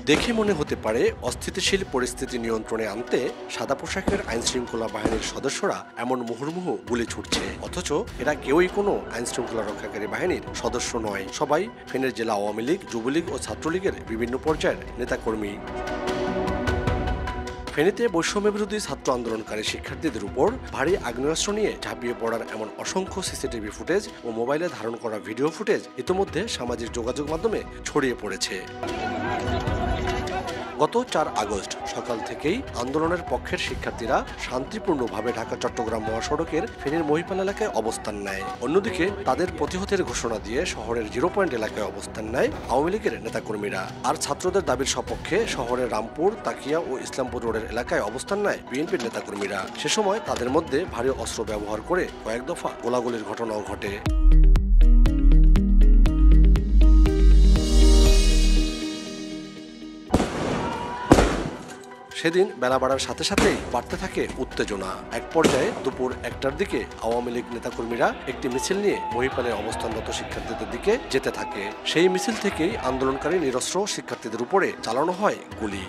দেখে মনে হতে পারে অস্থিতিশীল পরিস্থিতি নিয়ন্ত্রণে আনতে সাদা পোশাকের আইনশৃঙ্খলা বাহিনীর সদস্যরা এমন মুহুর্মুহু গুলি ছুটছে, অথচ এরা কেউই কোনো আইনশৃঙ্খলা রক্ষাকারী বাহিনীর সদস্য নয়। সবাই ফেনীর জেলা আওয়ামী লীগ, যুবলীগ ও ছাত্রলীগের বিভিন্ন পর্যায়ের নেতাকর্মী। ফেনীতে বৈষম্য বিরোধী ছাত্র আন্দোলনকারী শিক্ষার্থীদের উপর ভারী আগ্নেয়াস্ত্র নিয়ে ঝাঁপিয়ে পড়ার এমন অসংখ্য সিসিটিভি ফুটেজ ও মোবাইলে ধারণ করা ভিডিও ফুটেজ ইতিমধ্যে সামাজিক যোগাযোগ মাধ্যমে ছড়িয়ে পড়েছে। গত ৪ আগস্ট সকাল থেকেই আন্দোলনের পক্ষের শিক্ষার্থীরা শান্তিপূর্ণভাবে ঢাকা চট্টগ্রাম মহাসড়কের ফেনীর মহিপাল এলাকায় অবস্থান নেয়। অন্যদিকে তাদের প্রতিহতের ঘোষণা দিয়ে শহরের 0 পয়েন্ট এলাকায় অবস্থান নেয় আওয়ামী লীগের নেতাকর্মীরা। আর ছাত্রদের দাবির সপক্ষে শহরের রামপুর, তাকিয়া ও ইসলামপুর রোডের এলাকায় অবস্থান নেয় বিএনপির নেতাকর্মীরা। সে সময় তাদের মধ্যে ভারী অস্ত্র ব্যবহার করে কয়েক দফা গোলাগুলির ঘটনাও ঘটে। সেদিন বেলা বাড়ার সাথে সাথেই বাড়তে থাকে উত্তেজনা। এক পর্যায়ে দুপুর 1টার দিকে আওয়ামী লীগ নেতাকর্মীরা একটি মিছিল নিয়ে মহিপালে অবস্থানরত শিক্ষার্থীদের দিকে যেতে থাকে। সেই মিছিল থেকেই আন্দোলনকারী নিরস্ত্র শিক্ষার্থীদের উপরে চালানো হয় গুলি।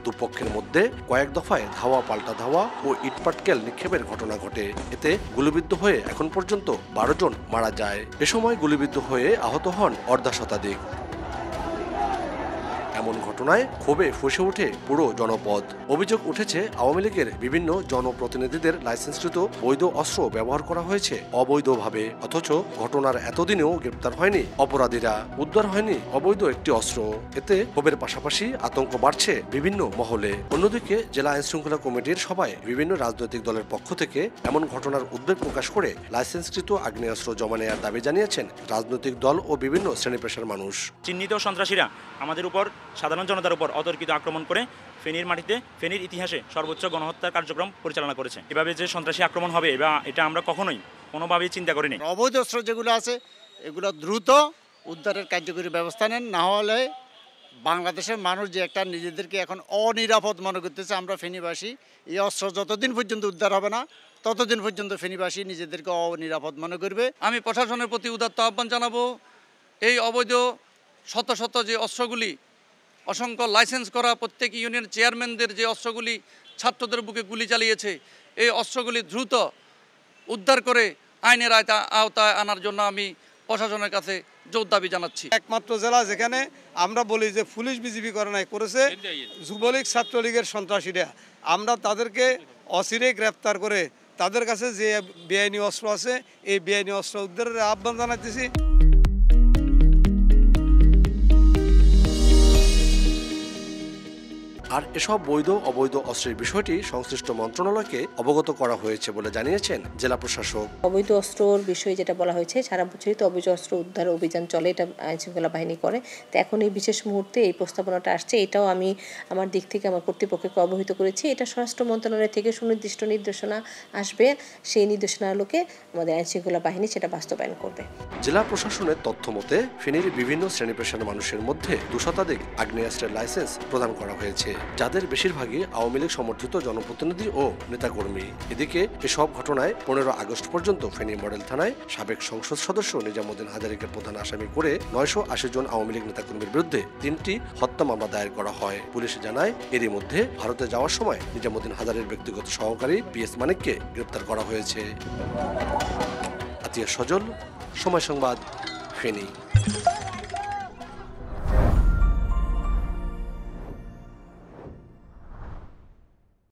দুপক্ষের মধ্যে কয়েক দফায় ধাওয়া পাল্টা ধাওয়া ও ইটপাটকেল নিক্ষেপের ঘটনা ঘটে। এতে গুলিবিদ্ধ হয়ে এখন পর্যন্ত 12 জন মারা যায়। এ সময় গুলিবিদ্ধ হয়ে আহত হন অর্ধ শতাধিক। এমন ঘটনায় ক্ষোভে ফুঁসে ওঠে পুরো জনপদ। অভিযোগ উঠেছে আওয়ামী লীগের বিভিন্ন জনপ্রতিনিধিদের লাইসেন্সকৃত বৈধ অস্ত্র ব্যবহার করা হয়েছে অবৈধভাবে, অথচ ঘটনার এতদিনেও গ্রেপ্তার হয়নি অপরাধীরা, উদ্ধার হয়নি অবৈধ একটি অস্ত্র। এতে ক্ষোভের পাশাপাশি আতঙ্ক বাড়ছে বিভিন্ন মহলে। অন্যদিকে জেলা আইনশৃঙ্খলা কমিটির সভায় বিভিন্ন রাজনৈতিক দলের পক্ষ থেকে এমন ঘটনার উদ্বেগ প্রকাশ করে লাইসেন্সকৃত আগ্নেয়াস্ত্র জমা নেওয়ার দাবি জানিয়েছেন রাজনৈতিক দল ও বিভিন্ন শ্রেণী পেশার মানুষ। চিহ্নিত সন্ত্রাসীরা আমাদের উপর, সাধারণ জনতার উপর অতর্কিত আক্রমণ করে ফেনীর মাটিতে ফেনীর ইতিহাসে সর্বোচ্চ গণহত্যার কার্যক্রম পরিচালনা করেছে। এভাবে যে সন্ত্রাসী আক্রমণ হবে এটা আমরা কখনোই কোনোভাবেই চিন্তা করিনি। অবৈধ অস্ত্র যেগুলো আছে এগুলো দ্রুত উদ্ধারের কার্যকরী ব্যবস্থা নেন, না হলে বাংলাদেশের মানুষ যে একটা নিজেদেরকে এখন অনিরাপদ মনে করতেছে, আমরা ফেনীবাসী এই অস্ত্র যতদিন পর্যন্ত উদ্ধার হবে না ততদিন পর্যন্ত ফেনীবাসী নিজেদেরকে অনিরাপদ মনে করবে। আমি প্রশাসনের প্রতি উদাত্ত আহ্বান জানাবো, এই অবৈধ শত শত যে অস্ত্রগুলি, অসংখ্য লাইসেন্স করা প্রত্যেক ইউনিয়ন চেয়ারম্যানদের যে অস্ত্রগুলি ছাত্রদের বুকে গুলি চালিয়েছে, এই অস্ত্রগুলি দ্রুত উদ্ধার করে আইনের আওতায় আনার জন্য আমি প্রশাসনের কাছে জোর দাবি জানাচ্ছি। একমাত্র জেলা যেখানে আমরা বলি যে পুলিশ বিজিবি করেছে যুবলীগ ছাত্রলীগের সন্ত্রাসীরা, আমরা তাদেরকে অচিরে গ্রেপ্তার করে তাদের কাছে যে বেআইনি অস্ত্র আছে এই বেআইনি অস্ত্র উদ্ধারের আহ্বান জানাতেছি। আর এসব বৈধ অবৈধ অস্ত্রের বিষয়টি সংশ্লিষ্ট মন্ত্রণালয়কে অবগত করা হয়েছে বলে জানিয়েছেন জেলা প্রশাসক। অবৈধ অস্ত্রর বিষয়ে যেটা বলা হয়েছে, সারা বছরই তো অবৈধ অস্ত্র উদ্ধার অভিযান চলে, এটা আইনশৃঙ্খলা বাহিনী করে। তো এখন এই বিশেষ মুহূর্তে এই প্রস্তাবনাটা আসছে, এটাও আমি আমার দিক থেকে আমার কর্তৃপক্ষকে অবহিত করেছি। এটা স্বরাষ্ট্র মন্ত্রণালয় থেকে সুনির্দিষ্ট নির্দেশনা আসবে, সেই নির্দেশনা আলোকে আমাদের আইনশৃঙ্খলা বাহিনী সেটা বাস্তবায়ন করবে। জেলা প্রশাসনের তথ্য মতে ফেনীর বিভিন্ন শ্রেণী পেশার মানুষের মধ্যে 2 শতাধিক আগ্নেয়াস্ত্রের লাইসেন্স প্রদান করা হয়েছে, যাদের বেশিরভাগই আওয়ামী লীগ সমর্থিত জনপ্রতিনিধি ও নেতাকর্মী। এদিকে এসব ঘটনায় 15 আগস্ট পর্যন্ত ফেনী মডেল থানায় সাবেক সংসদ সদস্য নিজামুদ্দিন হাজারীকে প্রধান আসামি করে 980 জন আওয়ামী লীগ নেতাকর্মীর বিরুদ্ধে 3টি হত্যা মামলা দায়ের করা হয়। পুলিশ জানায় এরই মধ্যে ভারতে যাওয়ার সময় নিজামুদ্দিন হাজারীর ব্যক্তিগত সহকারী PS মানিককে গ্রেপ্তার করা হয়েছে। আতিয়া সজল, সময় সংবাদ, ফেনী।